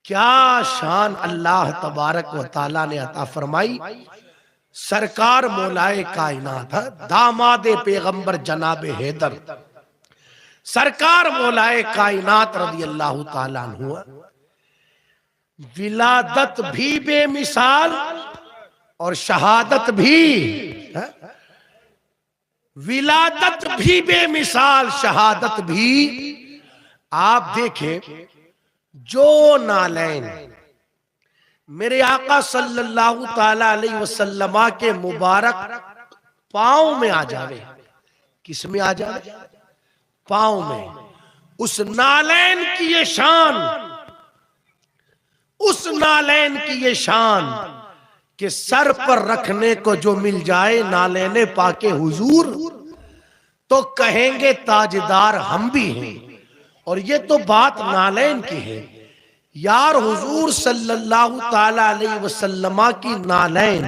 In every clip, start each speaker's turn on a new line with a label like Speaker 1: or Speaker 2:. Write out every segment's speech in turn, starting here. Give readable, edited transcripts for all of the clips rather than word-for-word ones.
Speaker 1: کیا شان اللہ تبارک و تعالیٰ نے عطا فرمائی. سرکار مولائے کائنات ہے، داماد پیغمبر جناب حیدر، سرکار مولائے کائنات رضی اللہ تعالیٰ عنہ، ولادت بھی بے مثال اور شہادت بھی، ولادت بھی بے مثال شہادت بھی. آپ دیکھیں جو نالین میرے آقا صلی اللہ تعالی علیہ وسلم کے مبارک پاؤں میں آ جاوے، کس میں آ جاوے؟ پاؤں میں. اس نالین کی یہ شان، اس نالین کی یہ شان کہ سر پر رکھنے کو جو مل جائے نالین پاک حضور تو کہیں گے تاجدار ہم بھی ہیں. اور یہ تو بات نالین کی ہے. یار حضور صلی اللہ تعالی علیہ وسلم کی نالین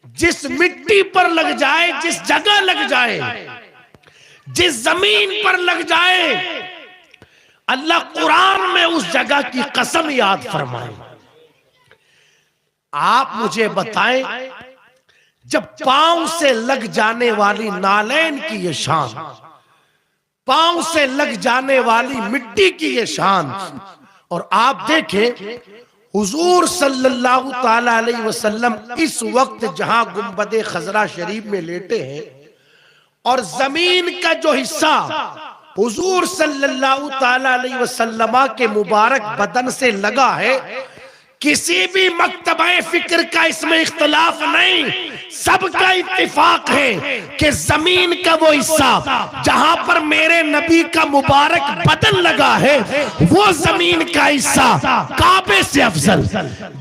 Speaker 1: جس مٹی پر لگ جائے، جس جگہ لگ جائے، جس زمین پر لگ جائے، اللہ قرآن میں اس جگہ کی قسم یاد فرمائے. آپ مجھے بتائیں جب پاؤں سے لگ جانے والی نالین کی یہ شان، پاؤں سے لگ جانے والی مٹی کی یہ شان، اور آپ دیکھیں حضور صلی اللہ تعالی علیہ وسلم اس وقت جہاں گنبد خضرا شریف میں لیٹے ہیں اور زمین کا جو حصہ حضور صلی اللہ تعالی علیہ وسلم کے مبارک بدن سے لگا ہے، کسی بھی مکتبہ فکر کا اس میں اختلاف نہیں، سب کا اتفاق ہے کہ زمین کا وہ حصہ جہاں پر میرے نبی کا مبارک بدن لگا ہے، وہ زمین کا حصہ کعبے سے افضل،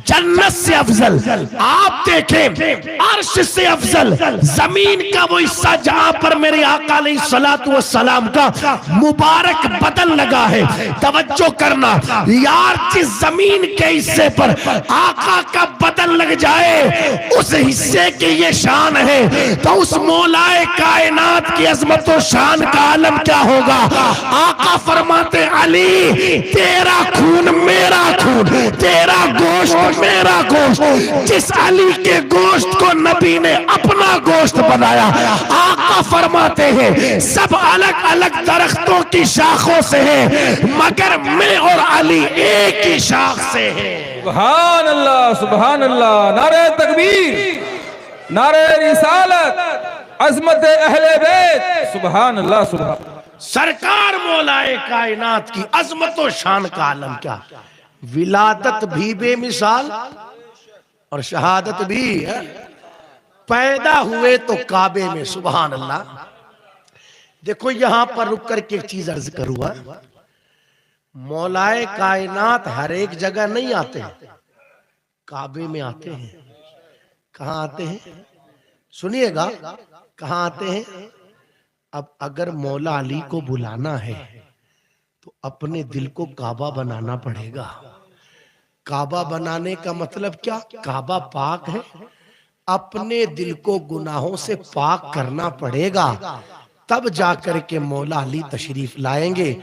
Speaker 1: جنت سے افضل، آپ دیکھیں عرش سے افضل زمین کا وہ حصہ جہاں پر میرے آقا علیہ السلام کا مبارک بدن لگا ہے. توجہ کرنا یار، جس زمین کے حصے پر آقا کا بدن لگ جائے اس حصے کی یہ شان ہے، تو اس مولائے کائنات کی عظمت و شان کا عالم کیا ہوگا. آقا فرماتے علی تیرا خون میرا خون، تیرا گوشت میرا گوشت. جس علی کے گوشت کو نبی نے اپنا گوشت بنایا، آقا فرماتے ہیں سب الگ الگ درختوں کی شاخوں سے ہیں مگر میں اور علی ایک ہی شاخ سے ہیں.
Speaker 2: سبحان اللہ سبحان اللہ، نعرہ تکبیر، نعرہ رسالت، عظمت اہل بیت، سبحان اللہ سبحان اللہ.
Speaker 1: سرکار مولائے کائنات کی عظمت و شان کا عالم کیا، ولادت بھی بے مثال اور شہادت بھی. پیدا ہوئے تو کعبے میں، سبحان اللہ. دیکھو یہاں پر رک کر کے ایک چیز عرض کروں، مولائے کائنات ہر ایک جگہ نہیں آتے ہیں، کعبے میں آتے ہیں. کہاں آتے ہیں؟ سنیے گا کہاں آتے ہیں. اب اگر مولا علی کو بلانا ہے تو اپنے دل کو کعبہ بنانا پڑے گا. کعبہ بنانے کا مطلب کیا؟ کعبہ پاک ہے، اپنے دل کو گناہوں سے پاک کرنا پڑے گا، تب جا کر کے مولا علی تشریف لائیں گے.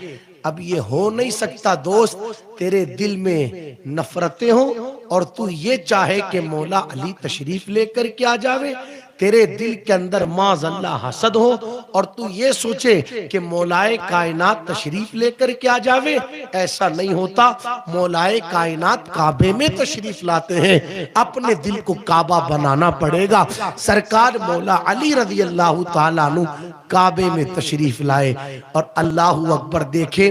Speaker 1: اب یہ ہو نہیں سکتا دوست تیرے دل میں نفرتیں ہوں اور تو یہ چاہے کہ مولا علی تشریف لے کر کے آ جاوے، تیرے دل کے اندر معاذ اللہ حسد ہو اور تو یہ سوچے کہ مولائے کائنات تشریف لے کر کے آ جاوے. ایسا نہیں ہوتا. مولائے کائنات کعبے میں تشریف لاتے ہیں، اپنے دل کو کعبہ بنانا پڑے گا. سرکار مولا علی رضی اللہ تعالیٰ عنہ کعبے میں تشریف لائے اور اللہ اکبر دیکھیں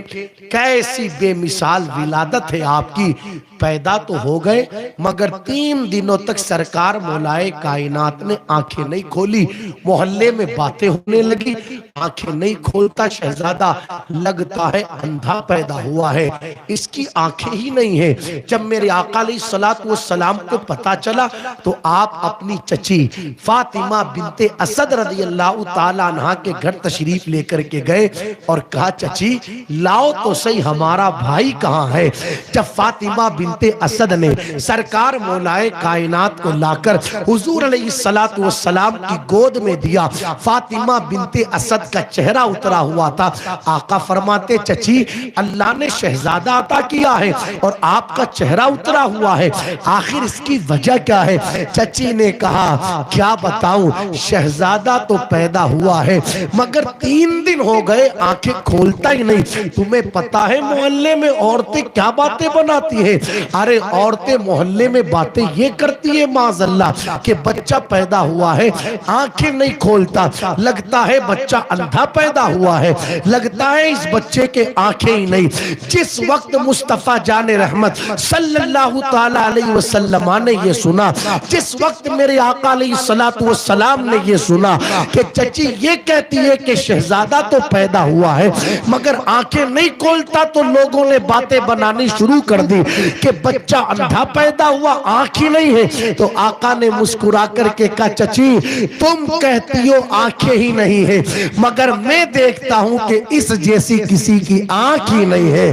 Speaker 1: کیسی بے مثال ولادت ہے آپ کی. پیدا تو ہو گئے مگر 3 دنوں تک سرکار مولائے کائنات نے آنکھیں نہیں کھولی. محلے میں باتیں ہونے لگی، آنکھیں نہیں کھولتا شہزادہ، لگتا ہے اندھا پیدا ہوا ہے، اس کی آنکھیں ہی نہیں ہیں. جب میرے آقا علیہ السلام کو پتا چلا تو آپ اپنی چچی فاطمہ بنت اسد رضی اللہ تعالیٰ عنہ کے گھر تشریف لے کر کے گئے اور کہا چچی لاؤ تو صحیح ہمارا بھائی کہاں ہے. جب فاطمہ بنت اسد نے سرکار مولائے کائنات کو لا کر حضور علیہ السلام کی گود میں دیا، فاطمہ بنت اسد کا چہرہ اترا ہوا تھا۔ آقا فرماتے چچی اللہ نے شہزادہ عطا کیا ہے اور آپ کا چہرہ اترا ہوا ہے، آخر اس کی وجہ کیا ہے؟ چچی نے کہا کیا بتاؤں، شہزادہ تو پیدا ہوا ہے مگر 3 دن ہو گئے آنکھیں کھولتا ہی نہیں۔ تمہیں پتا ہے محلے میں عورتیں کیا باتیں بناتی ہیں؟ ارے عورتیں محلے میں باتیں یہ کرتی ہیں معاذ اللہ کہ بچہ پیدا ہوا ہے آنکھیں نہیں کھولتا، لگتا ہے بچہ اندھا پیدا ہوا ہے، لگتا ہے اس بچے کے آنکھیں ہی نہیں۔ جس وقت مصطفیٰ جان رحمت صلی اللہ تعالیٰ علیہ وسلم نے یہ سنا، جس وقت میرے آقا علیہ السلام نے یہ سنا کہ چچی یہ کہتی ہے کہ شہزادہ تو پیدا ہوا ہے مگر آنکھیں نہیں کھولتا، تو لوگوں نے باتیں بنانی شروع کر دی کہ بچہ اندھا پیدا ہوا آنکھ ہی نہیں ہے۔ تو آقا نے مسکرا کر کے کہا چچی تم کہتی ہو آنکھیں ہی نہیں ہے مگر میں دیکھتا ہوں کہ اس جیسی کسی کی آنکھ ہی نہیں ہے۔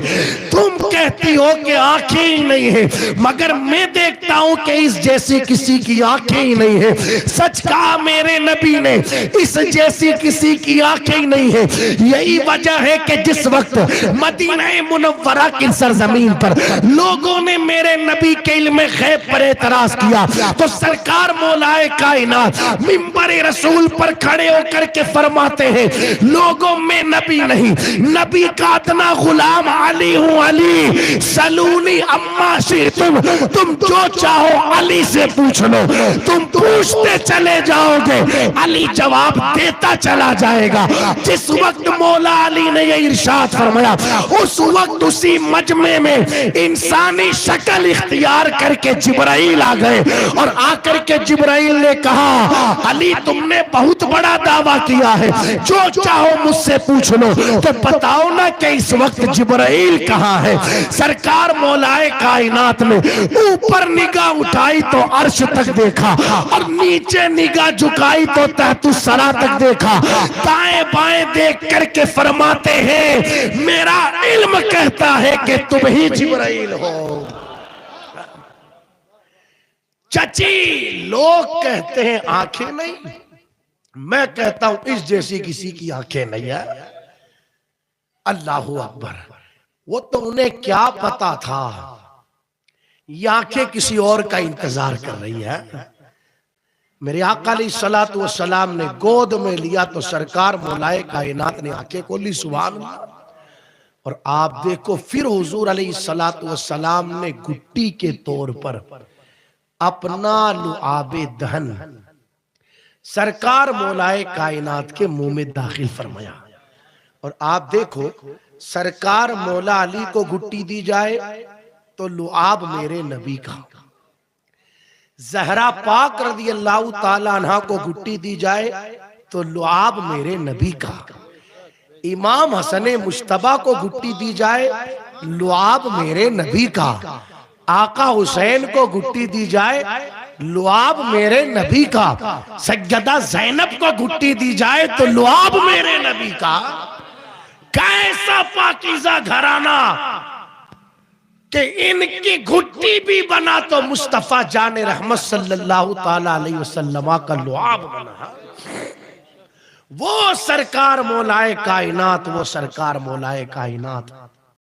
Speaker 1: تم کہتی ہو کہ آنکھیں ہی نہیں ہے مگر میں دیکھتا ہوں کہ اس جیسی کسی کی آنکھیں ہی نہیں ہے۔ سچ کہا میرے نبی نے، اس جیسی کسی کی آنکھیں ہی نہیں ہے۔ یہی وجہ ہے کہ جس وقت مدینہ منورہ کی سرزمین پر لوگوں نے میرے نبی کے علم غیب پر اعتراض کیا تو سرکار مولائے کائنات منبر رسول پر کھڑے ہو کر کے فرماتے ہیں لوگوں میں نبی نہیں، نبی کا ادنا غلام علی ہوں، علی سلونی اما شئتم، تم جو چاہو علی سے پوچھ لو، تم پوچھتے چلے جاؤ گے علی جواب دیتا چلا جائے گا۔ جس وقت مولا علی نے یہ ارشاد فرمایا اس وقت اسی مجمع میں انسانی شکل اختیار کر کے جبرائیل آ گئے اور آ کر کے جبرائیل نے کہا علی تم نے بہت بڑا دعویٰ کیا ہے، جو چاہو مجھ سے پوچھ لو، تو بتاؤ نا کہ اس وقت جبرائیل کہاں ہے؟ سرکار مولائے کائنات نے اوپر نگاہ اٹھائی تو عرش تک دیکھا اور نیچے نگاہ جھکائی تو تحت الثری تک دیکھا، دائیں بائیں دیکھ کر کے فرماتے ہیں میرا علم کہتا ہے کہ تم ہی جبرائیل ہو۔ چچی لوگ کہتے ہیں آنکھیں نہیں، میں کہتا ہوں اس جیسی کسی کی آنکھیں نہیں ہے۔ اللہ اکبر، وہ تو انہیں کیا پتا تھا یہ آنکھیں کسی اور کا انتظار کر رہی ہے۔ میرے آقا علیہ السلام نے گود میں لیا تو سرکار مولائے کائنات نے آنکھیں کھولی، سبحان اللہ۔ اور آپ دیکھو پھر حضور علیہ السلام نے گٹی کے طور پر اپنا لعاب دہن سرکار مولائے کائنات کے منہ میں داخل فرمایا۔ اور آپ دیکھو سرکار مولا علی کو گٹی دی جائے تو لعاب میرے نبی کا، زہرا پاک رضی اللہ تعالیٰ عنہ کو گٹی دی جائے تو لعاب میرے نبی کا، امام حسن مجتبیٰ کو گٹی دی جائے لعاب میرے نبی کا، آقا حسین کو گٹی دی جائے لعاب میرے نبی کا، سیدہ زینب کو گٹی دی جائے تو لعاب میرے نبی کا۔ کیسا پاکیزہ گھرانہ کہ ان کی گھٹی بھی بنا تو مصطفیٰ جان رحمت صلی اللہ تعالیٰ علیہ وسلم کا لعاب بنا۔ وہ سرکار مولائے کائنات، وہ سرکار مولائے کائنات